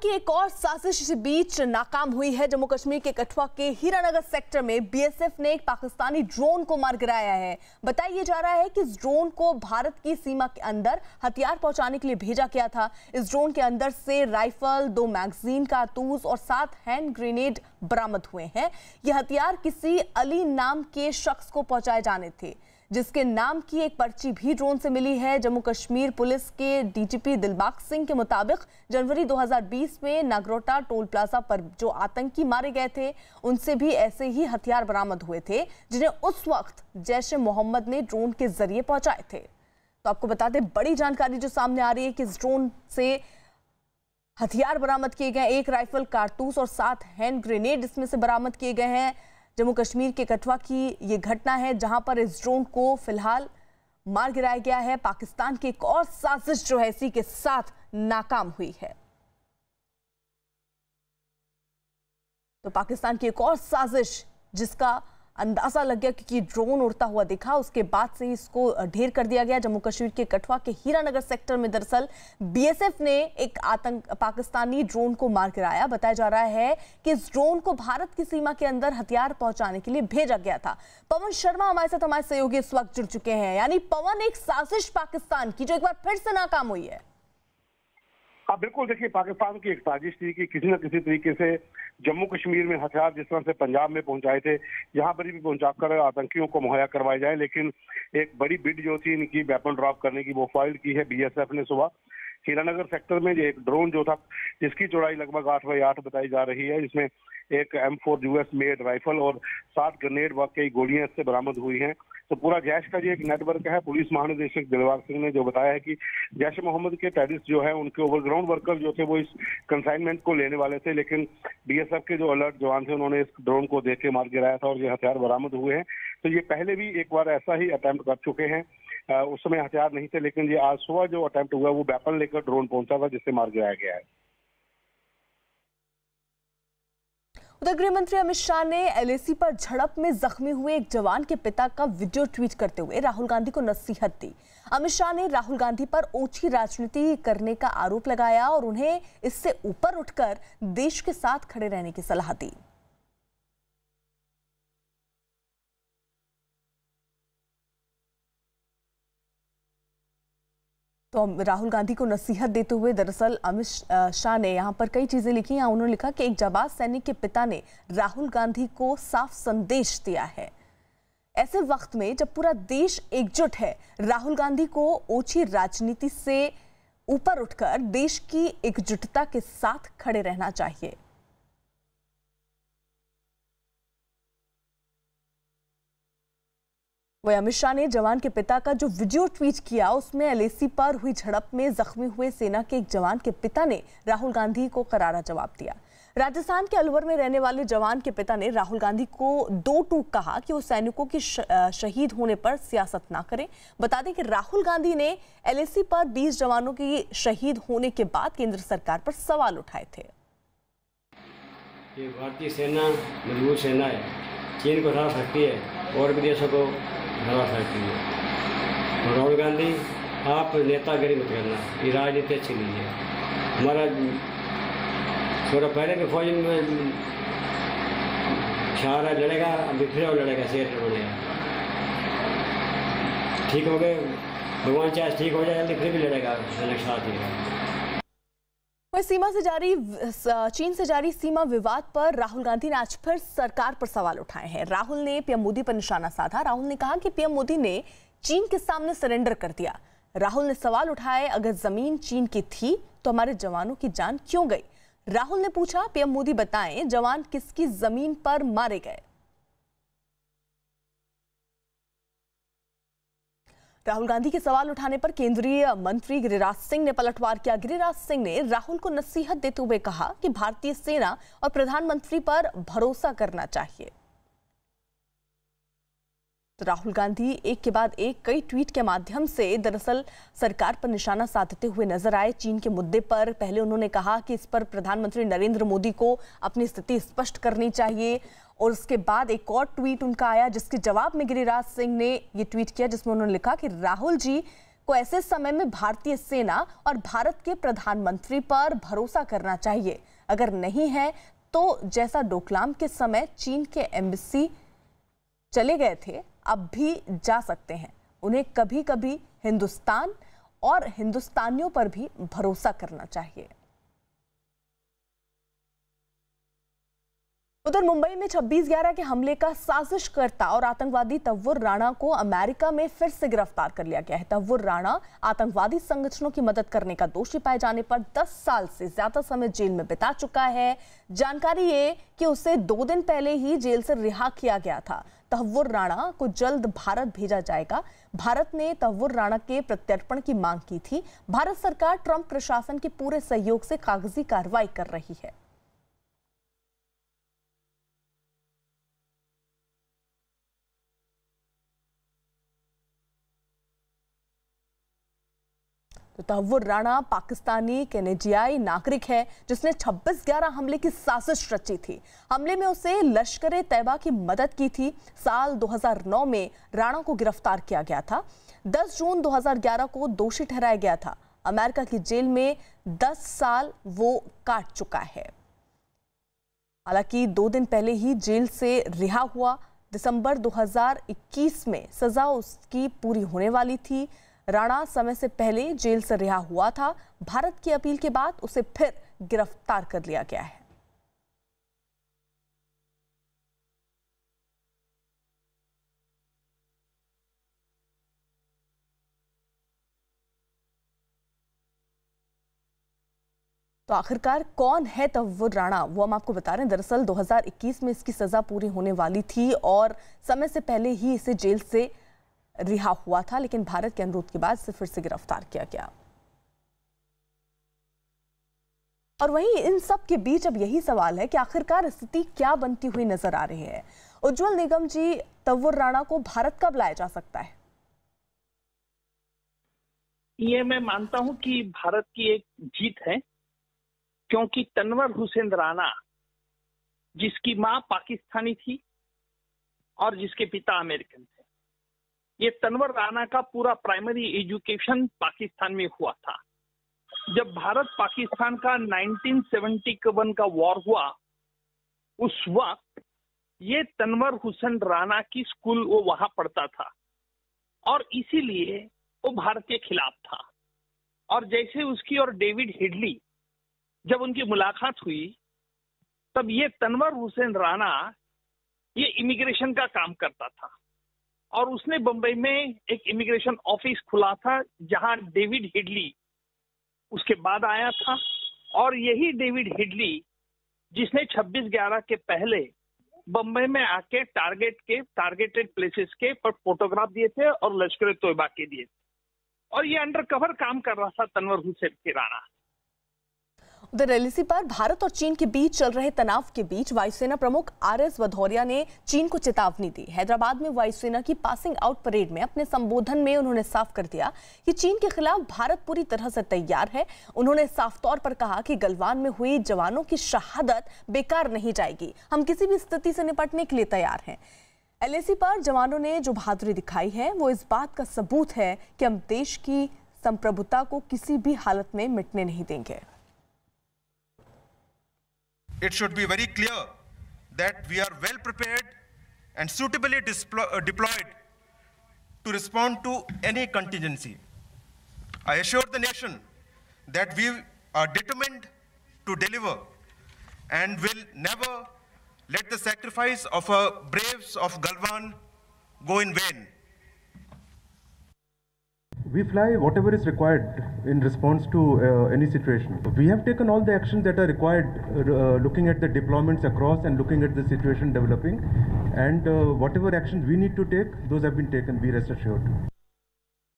की एक और साजिश इस बीच नाकाम हुई है। जम्मू कश्मीर के कठुआ के हीरानगर सेक्टर में बीएसएफ ने एक पाकिस्तानी ड्रोन को मार गिराया है। बताया जा रहा है कि इस ड्रोन को भारत की सीमा के अंदर हथियार पहुंचाने के लिए भेजा गया था। इस ड्रोन के अंदर से राइफल, 2 मैगजीन, कारतूस और 7 हैंड ग्रेनेड बरामद हुए हैं। ये हथियार किसी अली नाम के शख्स को पहुंचाए जाने थे, जिसके नाम की एक पर्ची भी ड्रोन से मिली है। जम्मू कश्मीर पुलिस के डीजीपी दिलबाग सिंह के मुताबिक जनवरी 2020 में नागरोटा टोल प्लाजा पर जो आतंकी मारे गए थे, उनसे भी ऐसे ही हथियार बरामद हुए थे, जिन्हें उस वक्त जैश ए मोहम्मद ने ड्रोन के जरिए पहुंचाए थे। तो आपको बता दें, बड़ी जानकारी जो सामने आ रही है कि इस ड्रोन से हथियार बरामद किए गए, 1 राइफल, कारतूस और 7 हैंड ग्रेनेड इसमें से बरामद किए गए हैं। जम्मू कश्मीर के कठुआ की ये घटना है जहां पर इस ड्रोन को फिलहाल मार गिराया गया है। पाकिस्तान की एक और साजिश जो है इसी के साथ नाकाम हुई है। तो पाकिस्तान की एक और साजिश जिसका अंदाजा लग गया क्योंकि ड्रोन उड़ता हुआ दिखा, उसके बाद से इसको ढेर कर दिया गया। जम्मू कश्मीर के कठुआ के हीरानगर सेक्टर में दरअसल बीएसएफ ने एक पाकिस्तानी ड्रोन को मार गिराया। बताया जा रहा है कि इस ड्रोन को भारत की सीमा के अंदर हथियार पहुंचाने के लिए भेजा गया था। पवन शर्मा हमारे साथ, हमारे सहयोगी इस वक्त जुड़ चुके हैं। यानी पवन, एक साजिश पाकिस्तान की जो एक बार फिर से नाकाम हुई है। हाँ बिल्कुल, देखिए पाकिस्तान की एक साजिश थी कि किसी न किसी तरीके से जम्मू कश्मीर में हथियार जिस तरह से पंजाब में पहुंचाए थे, यहाँ पर भी पहुंचाकर आतंकियों को मुहैया करवाए जाए। लेकिन एक बड़ी बिड जो थी इनकी वेपन ड्रॉप करने की, वो फाइल की है बीएसएफ ने सुबह। हीरानगर सेक्टर में एक ड्रोन जो था, जिसकी चौड़ाई लगभग 8x8 बताई जा रही है, जिसमें एक M4 यूएस मेड राइफल और 7 ग्रेनेड व कई गोलियां इससे बरामद हुई हैं। तो पूरा जैश का जो एक नेटवर्क है, पुलिस महानिदेशक दिलबाग सिंह ने जो बताया है कि जैश मोहम्मद के टेररिस्ट जो है, उनके ओवरग्राउंड वर्कर जो थे वो इस कंसाइनमेंट को लेने वाले थे, लेकिन बीएसएफ के जो अलर्ट जवान थे उन्होंने इस ड्रोन को देख के मार गिराया था और ये हथियार बरामद हुए हैं। तो ये पहले भी एक बार ऐसा ही अटेम्प्ट कर चुके हैं। उस समय हथियार नहीं थे, लेकिन ये आज सुबह जो अटेम्प्ट हुआ वो वेपन लेकर ड्रोन पहुंचा था, जिससे मार गिराया गया है। उधर गृह मंत्री अमित शाह ने एलएसी पर झड़प में जख्मी हुए एक जवान के पिता का वीडियो ट्वीट करते हुए राहुल गांधी को नसीहत दी। अमित शाह ने राहुल गांधी पर ओछी राजनीति करने का आरोप लगाया और उन्हें इससे ऊपर उठकर देश के साथ खड़े रहने की सलाह दी। तो राहुल गांधी को नसीहत देते हुए दरअसल अमित शाह ने यहाँ पर कई चीजें लिखी। यहाँ उन्होंने लिखा कि एक जाबाज सैनिक के पिता ने राहुल गांधी को साफ संदेश दिया है। ऐसे वक्त में जब पूरा देश एकजुट है, राहुल गांधी को ओछी राजनीति से ऊपर उठकर देश की एकजुटता के साथ खड़े रहना चाहिए। वही अमित शाह ने जवान के पिता का जो वीडियो ट्वीट किया, उसमें एलएसी पर हुई झड़प में जख्मी हुए सेना के एक जवान के पिता ने राहुल गांधी को करारा जवाब दिया। राजस्थान के अलवर में रहने वाले जवान के पिता ने राहुल गांधी को 2 टूक कहा कि वो सैनिकों की शहीद होने पर सियासत ना करें। बता दें कि राहुल गांधी ने एलएसी पर 20 जवानों की शहीद होने के बाद केंद्र सरकार पर सवाल उठाए थे। ये भारतीय सेना मजबूत सेना है, चीन को हरा सकती है और विदेशों को हरा सकती है। और राहुल गांधी, आप नेतागिरी मत करना, ये राजनीति अच्छी नहीं है। हमारा थोड़ा पहले भी फौज में शाह लड़ेगा, अभी फिर और लड़ेगा, शेर बनेगा। ठीक हो गए, भगवान चाहे ठीक हो जाए जल्दी, फिर भी लड़ेगा चीन से जारी सीमा विवाद पर राहुल गांधी ने आज फिर सरकार पर सवाल उठाए हैं। राहुल ने पीएम मोदी पर निशाना साधा। राहुल ने कहा कि पीएम मोदी ने चीन के सामने सरेंडर कर दिया। राहुल ने सवाल उठाए, अगर जमीन चीन की थी तो हमारे जवानों की जान क्यों गई? राहुल ने पूछा, पीएम मोदी बताएं जवान किसकी जमीन पर मारे गए? राहुल गांधी के सवाल उठाने पर केंद्रीय मंत्री गिरिराज सिंह ने पलटवार किया। गिरिराज सिंह ने राहुल को नसीहत देते हुए कहा कि भारतीय सेना और प्रधानमंत्री पर भरोसा करना चाहिए। तो राहुल गांधी एक के बाद एक कई ट्वीट के माध्यम से दरअसल सरकार पर निशाना साधते हुए नजर आए। चीन के मुद्दे पर पहले उन्होंने कहा कि इस पर प्रधानमंत्री नरेंद्र मोदी को अपनी स्थिति स्पष्ट करनी चाहिए, और उसके बाद एक और ट्वीट उनका आया जिसके जवाब में गिरिराज सिंह ने ये ट्वीट किया, जिसमें उन्होंने लिखा कि राहुल जी को ऐसे समय में भारतीय सेना और भारत के प्रधानमंत्री पर भरोसा करना चाहिए। अगर नहीं है तो जैसा डोकलाम के समय चीन के एम्बेसी चले गए थे, अब भी जा सकते हैं। उन्हें कभी कभी हिंदुस्तान और हिंदुस्तानियों पर भी भरोसा करना चाहिए। उधर मुंबई में 26/11 के हमले का साजिशकर्ता और आतंकवादी तव्वुर राणा को अमेरिका में फिर से गिरफ्तार कर लिया गया है। तव्वुर राणा आतंकवादी संगठनों की मदद करने का दोषी पाए जाने पर 10 साल से ज्यादा समय जेल में बिता चुका है। जानकारी ये कि उसे 2 दिन पहले ही जेल से रिहा किया गया था। तव्वुर राणा को जल्द भारत भेजा जाएगा। भारत ने तव्वुर राणा के प्रत्यर्पण की मांग की थी। भारत सरकार ट्रंप प्रशासन के पूरे सहयोग से कागजी कार्रवाई कर रही है। तो तव्वुर राणा पाकिस्तानी कैनेडियाई नागरिक है जिसने 26/11 हमले की साजिश रची थी। हमले में उसे लश्कर ए तैयबा की मदद की थी। साल 2009 में राणा को गिरफ्तार किया गया था। 10 जून 2011 को दोषी ठहराया गया था। अमेरिका की जेल में 10 साल वो काट चुका है। हालांकि 2 दिन पहले ही जेल से रिहा हुआ। दिसंबर 2021 में सजा उसकी पूरी होने वाली थी। राणा समय से पहले जेल से रिहा हुआ था। भारत की अपील के बाद उसे फिर गिरफ्तार कर लिया गया है। तो आखिरकार कौन है तव्वुर राणा, वो हम आपको बता रहे हैं। दरअसल 2021 में इसकी सजा पूरी होने वाली थी और समय से पहले ही इसे जेल से रिहा हुआ था, लेकिन भारत के अनुरोध के बाद इसे फिर से गिरफ्तार किया गया। और वहीं इन सब के बीच अब यही सवाल है कि आखिरकार स्थिति क्या बनती हुई नजर आ रही है। उज्जवल निगम जी, तव्वुर राणा को भारत कब लाया जा सकता है? ये मैं मानता हूं कि भारत की एक जीत है, क्योंकि तनवर हुसैन राणा, जिसकी मां पाकिस्तानी थी और जिसके पिता अमेरिकन थे, ये तनवर राणा का पूरा प्राइमरी एजुकेशन पाकिस्तान में हुआ था। जब भारत पाकिस्तान का 1971 का वॉर हुआ, उस वक्त ये तनवर हुसैन राणा की स्कूल वो वहां पढ़ता था और इसीलिए वो भारत के खिलाफ था। और जैसे उसकी और डेविड हेडली जब उनकी मुलाकात हुई, तब ये तनवर हुसैन राणा ये इमिग्रेशन का काम करता था और उसने बंबई में एक इमिग्रेशन ऑफिस खुला था जहां डेविड हेडली उसके बाद आया था। और यही डेविड हेडली जिसने 26/11 के पहले बंबई में आके टारगेटेड प्लेसेस के पर फोटोग्राफ दिए थे और लश्कर ए तोयबा के दिए थे, और ये अंडरकवर काम कर रहा था तनवर हुसैन के राणा। उधर एलएसी पर भारत और चीन के बीच चल रहे तनाव के बीच वायुसेना प्रमुख RS भदौरिया ने चीन को चेतावनी दी। हैदराबाद में वायुसेना की पासिंग आउट परेड में अपने संबोधन में उन्होंने साफ कर दिया कि चीन के खिलाफ भारत पूरी तरह से तैयार है। उन्होंने साफ तौर पर कहा कि गलवान में हुई जवानों की शहादत बेकार नहीं जाएगी। हम किसी भी स्थिति से निपटने के लिए तैयार हैं। एलएसी पर जवानों ने जो बहादुरी दिखाई है वो इस बात का सबूत है कि हम देश की संप्रभुता को किसी भी हालत में मिटने नहीं देंगे। It should be very clear that we are well prepared and suitably deployed to respond to any contingency. I assure the nation that we are determined to deliver and will never let the sacrifice of our braves of Galwan go in vain. We fly whatever is required in response to any situation. We have taken all the actions that are required, looking at the deployments across and looking at the situation developing, and whatever actions we need to take, those have been taken, be rest assured.